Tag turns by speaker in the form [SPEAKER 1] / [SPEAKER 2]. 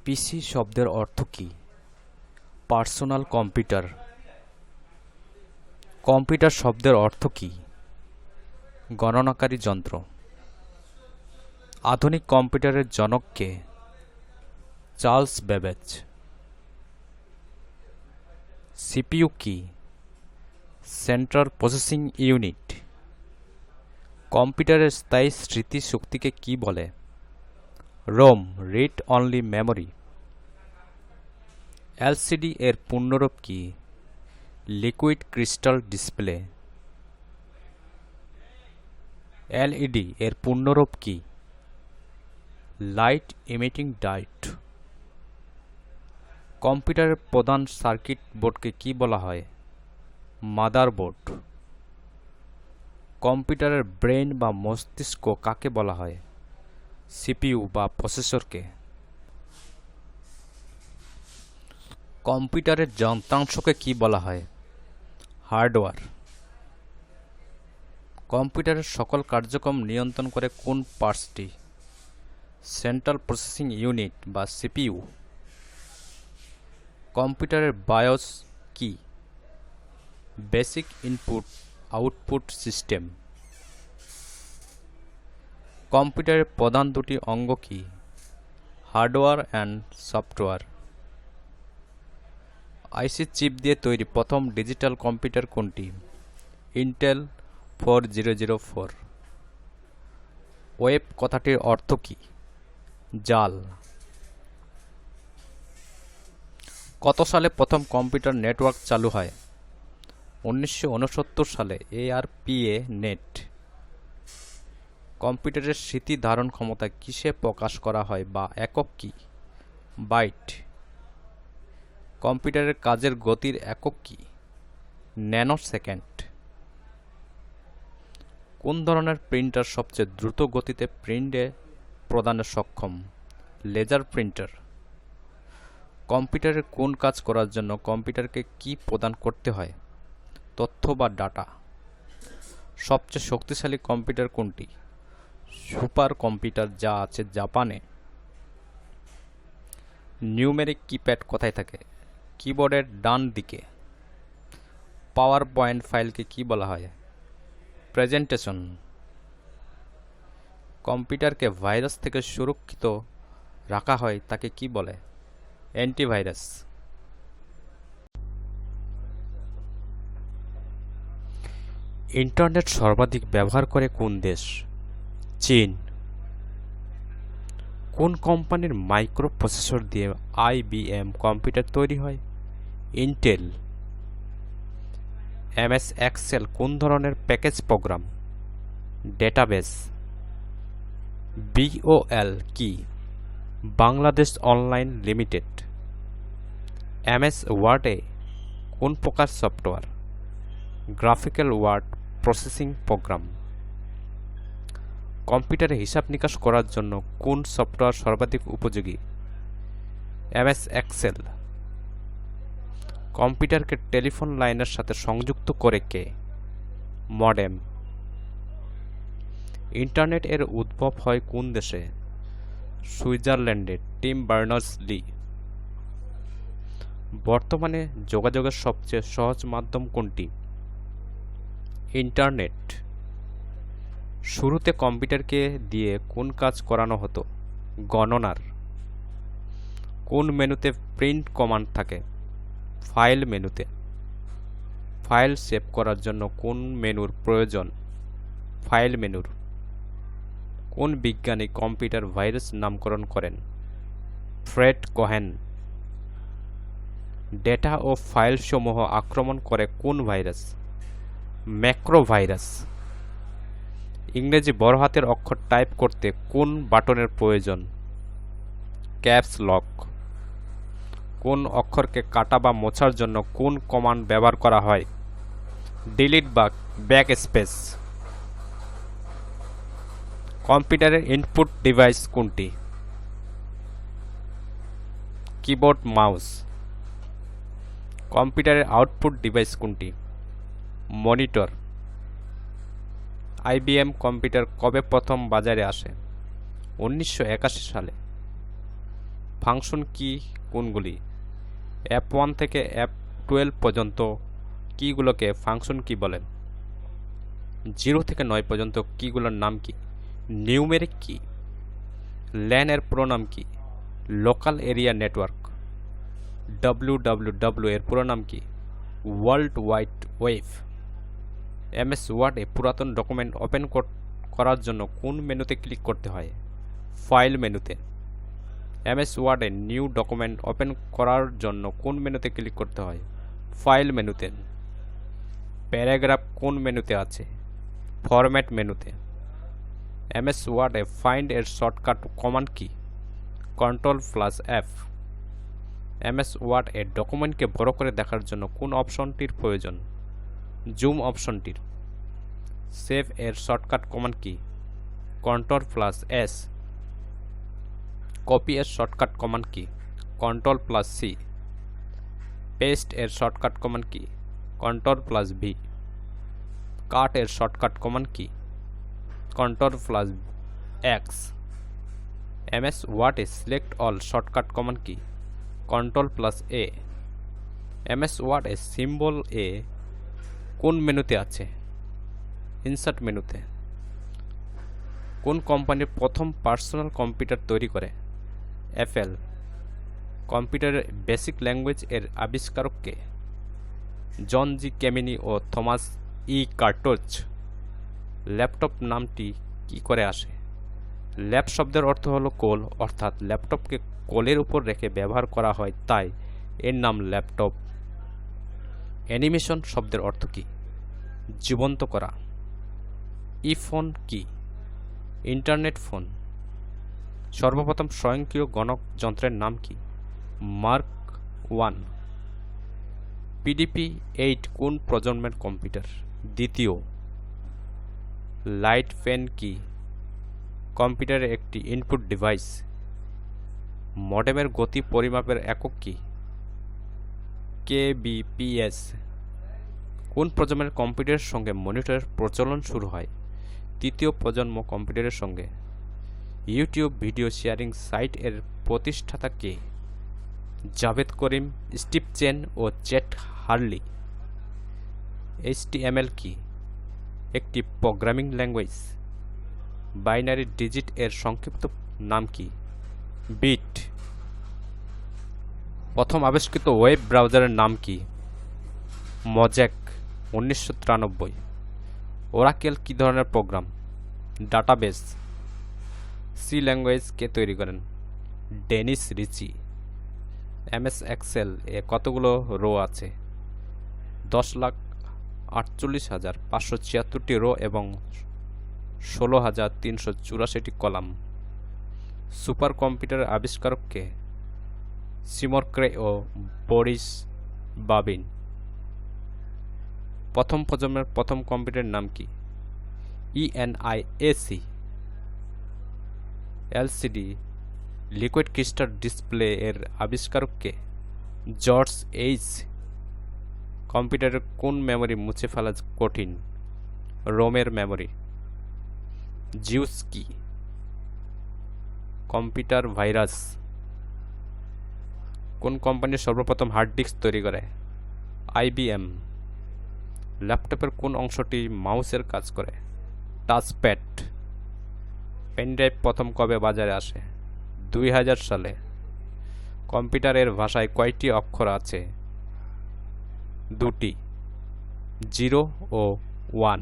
[SPEAKER 1] পিসি শব্দের অর্থ কী? Personal computer. Computer শব্দের অর্থ কী? গণনাকারী যন্ত্র। আধুনিক কম্পিউটারের জনক কে? Charles Babbage. সিপিইউ কি? Central processing unit. কম্পিউটারের স্থায়ী স্মৃতি শক্তিকে কি বলে? ROM, read only memory. LCD এর পূর্ণরূপ কি? Liquid crystal display. এলইডি এর পূর্ণরূপ কি? Light emitting diode. কম্পিউটারের প্রধান সার্কিট বোর্ডকে কি বলা হয়? মাদারবোর্ড। কম্পিউটারের ব্রেন বা মস্তিষ্ক কাকে বলা হয়? সিপিইউ বা প্রসেসরকে। কম্পিউটারের যন্ত্রাংশকে কি বলা হয়? হার্ডওয়্যার। কম্পিউটারের সকল কার্যক্রম নিয়ন্ত্রণ করে কোন পার্টসটি? সেন্ট্রাল প্রসেসিং ইউনিট বা সিপিইউ। কম্পিউটারের বায়োস কি? Basic input output system. কম্পিউটারের প্রধান দুটি অঙ্গ কি? Hardware and software. IC chip দিয়ে তৈরি প্রথম ডিজিটাল কম্পিউটার কোনটি? ইন্টেল 4004। ওয়েব কথাটির অর্থ কি? জাল। কত সালে প্রথম কম্পিউটার নেটওয়ার্ক চালু হয়? 1969 সালে এআরপিএ নেট। কম্পিউটারের স্মৃতি ধারণ ক্ষমতা কিসে প্রকাশ করা হয় বা একক কি? বাইট। কম্পিউটারের কাজের গতির একক কি? ন্যানোসেকেন্ড। কোন ধরনের প্রিন্টার সবচেয়ে দ্রুত গতিতে প্রিন্টে প্রদানে সক্ষম? Laser printer. কম্পিউটারের কোন কাজ করার জন্য কম্পিউটারকে কি প্রদান করতে হয়? তথ্য বা ডাটা। সবচেয়ে শক্তিশালী কম্পিউটার কোনটি? সুপার কম্পিউটার যা আছে জাপানে। নিউমেরিক কিপ্যাড কোথায় থাকে? কিবোর্ডের ডান দিকে। পাওয়ার পয়েন্ট ফাইলকে কি বলা হয়? প্রেজেন্টেশন। কম্পিউটারকে ভাইরাস থেকে সুরক্ষিত রাখা হয় তাকে কি বলে? অ্যান্টিভাইরাস। ইন্টারনেট সর্বাধিক ব্যবহার করে কোন দেশ? চীন। কোন কোম্পানির মাইক্রো প্রসেসর দিয়ে আইবিএম কম্পিউটার তৈরি হয়? ইন্টেল। এমএস এক্সেল কোন ধরনের প্যাকেজ প্রোগ্রাম? ডেটাবেস। বিওএল কি? Bangladesh online limited. এমএস ওয়ার্ডে কোন প্রকার software? Graphical word processing program. কম্পিউটারে হিসাব নিকাশ করার জন্য কোন সফটওয়্যার সর্বাধিক উপযোগী? MS Excel. কম্পিউটারকে টেলিফোন লাইনের সাথে সংযুক্ত করে কে? মডেম। ইন্টারনেট এর উদ্ভব হয় কোন দেশে? সুইজারল্যান্ডে টিম বার্নার্স-লি। বর্তমানে যোগাযোগের সবচেয়ে সহজ মাধ্যম কোনটি? ইন্টারনেট। শুরুতে কম্পিউটারকে দিয়ে কোন কাজ করানো হতো? গণনার। কোন মেনুতে প্রিন্ট কমান্ড থাকে? ফাইল মেনুতে। ফাইল সেভ করার জন্য কোন মেনুর প্রয়োজন? ফাইল মেনুর। কোন বিজ্ঞানী কম্পিউটার ভাইরাস নামকরণ করেন? Fred Cohen. ডেটা ও ফাইল সমূহ আক্রমণ করে কোন ভাইরাস? Macro virus. ইংরেজি বড় হাতের অক্ষর টাইপ করতে কোন বাটনের প্রয়োজন? Caps lock. কোন অক্ষরকে কাটা বা মোছার জন্য কোন কমান্ড ব্যবহার করা হয়? ডিলিট বা ব্যাকস্পেস। কম্পিউটারের ইনপুট ডিভাইস কোনটি? Keyboard, mouse. কম্পিউটারের আউটপুট ডিভাইস কোনটি? মনিটর। আইবিএম কম্পিউটার কবে প্রথম বাজারে আসে? 1981 সালে। ফাংশন কি কোনগুলি? F1 থেকে F12 পর্যন্ত কিগুলোকে ফাংশন কি বলেন? 0 থেকে 9 পর্যন্ত কিগুলোর নাম কি? নিউমেরিক কি? ল্যান এর পুরো নাম কি? Local area network. www এর পুরো নাম কি? World wide web. MS ওয়ার্ডে পুরাতন ডকুমেন্ট ওপেন করার জন্য কোন মেনুতে ক্লিক করতে হয়? ফাইল মেনুতে। MS ওয়ার্ডে নিউ ডকুমেন্ট ওপেন করার জন্য কোন মেনুতে ক্লিক করতে হয়? ফাইল মেনুতে। প্যারাগ্রাফ কোন মেনুতে আছে? ফরম্যাট মেনুতে। MS ওয়ার্ডে ফাইন্ড এর শর্টকাট কমান্ড কি? Ctrl+F। MS ওয়ার্ড এর ডকুমেন্টকে বড় করে দেখার জন্য কোন অপশনটির প্রয়োজন? জুম অপশনটির। সেভ এর শর্টকাট কমান্ড কি? Ctrl+S। কপি এর শর্টকাট কমান্ড কি? Ctrl+C। পেস্ট এর শর্টকাট কমান্ড কি? Ctrl+V। কাট এর শর্টকাট কমান্ড কি? Ctrl+X। MS ওয়ার্ডে সিলেক্ট অল শর্টকাট কমান্ড কি? Ctrl+A। MS ওয়ার্ডে সিম্বল এ কোন মেনুতে আছে? ইনসার্ট মেনুতে। কোন কোম্পানির প্রথম পার্সোনাল কম্পিউটার তৈরি করে? অ্যাপল। কম্পিউটারের বেসিক ল্যাঙ্গুয়েজ এর আবিষ্কারক কে? জন জি কেমিনি ও থমাস ই কার্টোজ। ল্যাপটপ নামটি কি করে আসে? ল্যাপ শব্দের অর্থ হলো কোল, অর্থাৎ ল্যাপটপকে কোলের উপর রেখে ব্যবহার করা হয়, তাই এর নাম ল্যাপটপ। অ্যানিমেশন শব্দের অর্থ কি? জীবন্ত করা। ফোন কি? Internet phone. সর্বপ্রথম স্বয়ংক্রিয় গণক যন্ত্রের নাম কি? মার্ক 1। PDP-8 কোন প্রজন্মের কম্পিউটার? দ্বিতীয়। লাইট পেন কি? কম্পিউটারের একটি ইনপুট ডিভাইস। মডেমের গতি পরিমাপের একক কি? kbps। কোন প্রজন্মের কম্পিউটারের সঙ্গে মনিটরের প্রচলন শুরু হয়? তৃতীয় প্রজন্ম কম্পিউটারের সঙ্গে। ইউটিউব ভিডিও শেয়ারিং সাইট এর প্রতিষ্ঠাতা কে? জাভেদ করিম, স্টিভ চেন ও চ্যাট হারলি। HTML কি? একটি প্রোগ্রামিং ল্যাঙ্গুয়েজ। বাইনারি ডিজিট এর সংক্ষিপ্ত নাম কি? বিট। প্রথম আবিষ্কৃত ওয়েব ব্রাউজারের নাম কি? মজ্যাক 1993। ওরাকেল কি ধরনের প্রোগ্রাম? ডাটাবেস। সি ল্যাঙ্গুয়েজ কে তৈরি করেন? ডেনিস রিচি। MS এক্সেল এ কতগুলো রো আছে? 10,48,576টি রো এবং 16,384টি কলাম। সুপার কম্পিউটারের আবিষ্কারক কে? সিমর ক্রে ও বরিস বাবিন। প্রথম প্রজন্মের প্রথম কম্পিউটারের নাম কি? ENIAC। LCD liquid crystal display এর আবিষ্কারক কে? George H. কম্পিউটারের কোন মেমরি মুছে ফেলা কঠিন? রোমের মেমরি। জিউস কি? Computer virus. কোন কোম্পানি সর্বপ্রথম হার্ড ডিস্ক তৈরি করে? IBM। ল্যাপটপের কোন অংশটি মাউসের কাজ করে? টাচপ্যাড। পেনড্রাইভ প্রথম কবে বাজারে আসে? 2000 সালে। কম্পিউটারের ভাষায় কয়টি অক্ষর আছে? 2টি, 0 ও 1।